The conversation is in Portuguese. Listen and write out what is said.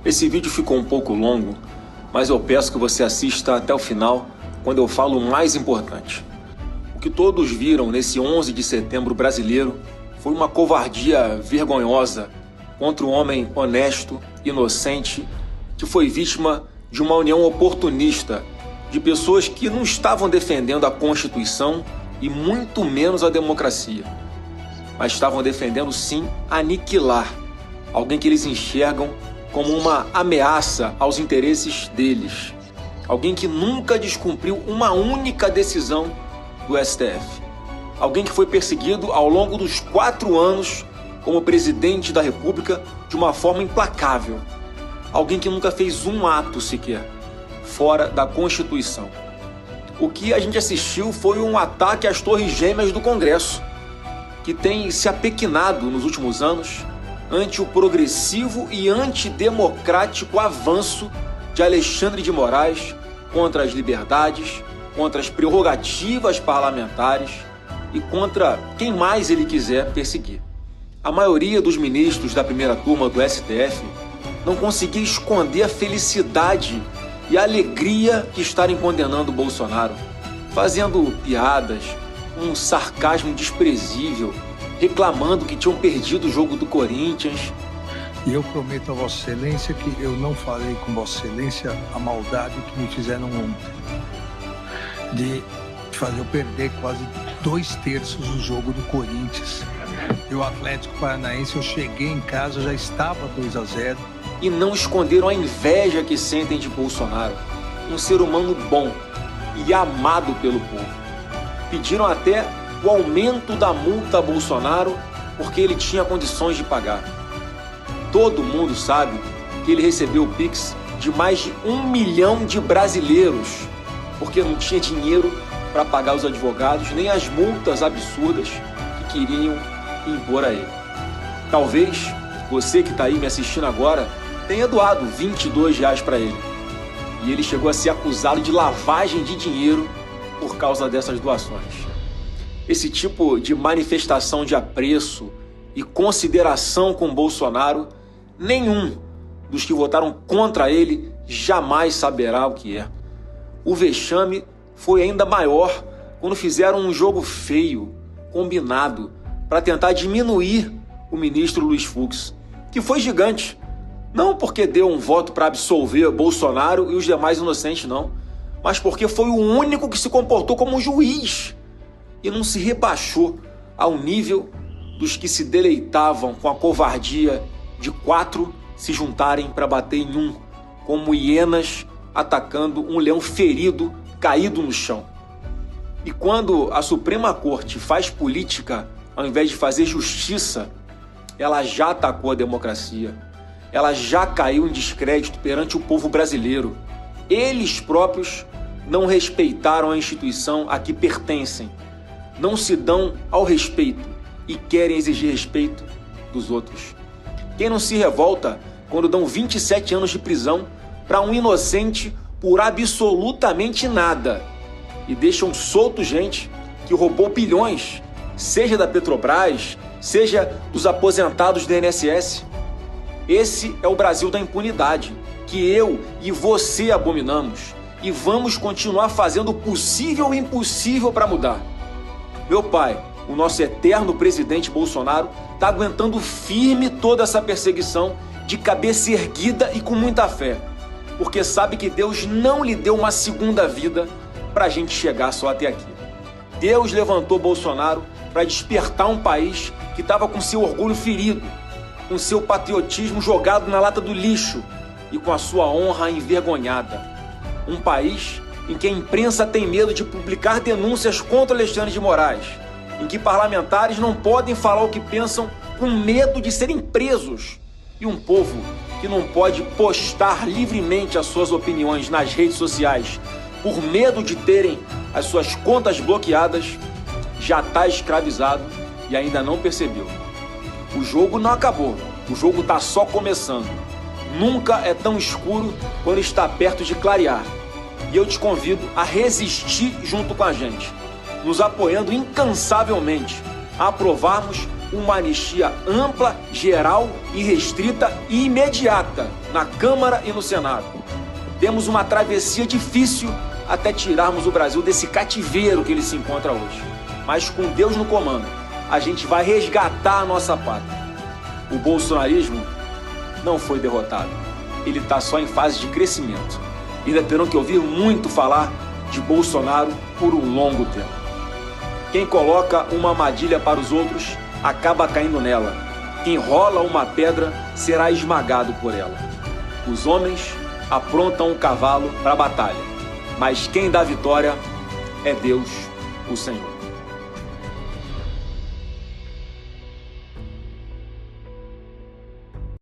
Esse vídeo ficou um pouco longo, mas eu peço que você assista até o final, quando eu falo o mais importante. O que todos viram nesse 11 de setembro brasileiro foi uma covardia vergonhosa contra um homem honesto, inocente, que foi vítima de uma união oportunista de pessoas que não estavam defendendo a Constituição e muito menos a democracia, mas estavam defendendo sim aniquilar alguém que eles enxergam como uma ameaça aos interesses deles, alguém que nunca descumpriu uma única decisão do STF, alguém que foi perseguido ao longo dos 4 anos como presidente da República de uma forma implacável, alguém que nunca fez um ato sequer fora da Constituição. O que a gente assistiu foi um ataque às torres gêmeas do Congresso, que tem se apequenado nos últimos anos ante o progressivo e antidemocrático avanço de Alexandre de Moraes contra as liberdades, contra as prerrogativas parlamentares e contra quem mais ele quiser perseguir. A maioria dos ministros da primeira turma do STF não conseguia esconder a felicidade e a alegria de estarem condenando Bolsonaro, fazendo piadas, um sarcasmo desprezível, reclamando que tinham perdido o jogo do Corinthians. E eu prometo a Vossa Excelência que eu não farei com Vossa Excelência a maldade que me fizeram ontem, de fazer eu perder quase 2/3 do jogo do Corinthians. E o Atlético Paranaense, eu cheguei em casa, já estava 2-0. E não esconderam a inveja que sentem de Bolsonaro, um ser humano bom e amado pelo povo. Pediram até o aumento da multa a Bolsonaro porque ele tinha condições de pagar. Todo mundo sabe que ele recebeu o Pix de mais de 1 milhão de brasileiros porque não tinha dinheiro para pagar os advogados nem as multas absurdas que queriam impor a ele. Talvez você que está aí me assistindo agora tenha doado R$22 para ele e ele chegou a ser acusado de lavagem de dinheiro por causa dessas doações. Esse tipo de manifestação de apreço e consideração com Bolsonaro, nenhum dos que votaram contra ele jamais saberá o que é. O vexame foi ainda maior quando fizeram um jogo feio, combinado, para tentar diminuir o ministro Luiz Fux, que foi gigante. Não porque deu um voto para absolver Bolsonaro e os demais inocentes, não, mas porque foi o único que se comportou como um juiz e não se rebaixou ao nível dos que se deleitavam com a covardia de 4 se juntarem para bater em um, como hienas atacando um leão ferido caído no chão. E quando a Suprema Corte faz política ao invés de fazer justiça, ela já atacou a democracia, ela já caiu em descrédito perante o povo brasileiro. Eles próprios não respeitaram a instituição a que pertencem, não se dão ao respeito e querem exigir respeito dos outros. Quem não se revolta quando dão 27 anos de prisão para um inocente por absolutamente nada e deixam solto gente que roubou bilhões, seja da Petrobras, seja dos aposentados do INSS? Esse é o Brasil da impunidade, que eu e você abominamos e vamos continuar fazendo o possível e o impossível para mudar. Meu pai, o nosso eterno presidente Bolsonaro, está aguentando firme toda essa perseguição de cabeça erguida e com muita fé, porque sabe que Deus não lhe deu uma segunda vida para a gente chegar só até aqui. Deus levantou Bolsonaro para despertar um país que estava com seu orgulho ferido, com seu patriotismo jogado na lata do lixo e com a sua honra envergonhada. Um país em que a imprensa tem medo de publicar denúncias contra Alexandre de Moraes, em que parlamentares não podem falar o que pensam com medo de serem presos, e um povo que não pode postar livremente as suas opiniões nas redes sociais por medo de terem as suas contas bloqueadas, já está escravizado e ainda não percebeu. O jogo não acabou, o jogo está só começando. Nunca é tão escuro quando está perto de clarear. E eu te convido a resistir junto com a gente, nos apoiando incansavelmente a aprovarmos uma anistia ampla, geral, irrestrita e imediata na Câmara e no Senado. Temos uma travessia difícil até tirarmos o Brasil desse cativeiro que ele se encontra hoje. Mas com Deus no comando, a gente vai resgatar a nossa pátria. O bolsonarismo não foi derrotado. Ele está só em fase de crescimento. Ainda terão que ouvir muito falar de Bolsonaro por um longo tempo. Quem coloca uma armadilha para os outros acaba caindo nela. Quem rola uma pedra será esmagado por ela. Os homens aprontam um cavalo para a batalha, mas quem dá vitória é Deus, o Senhor.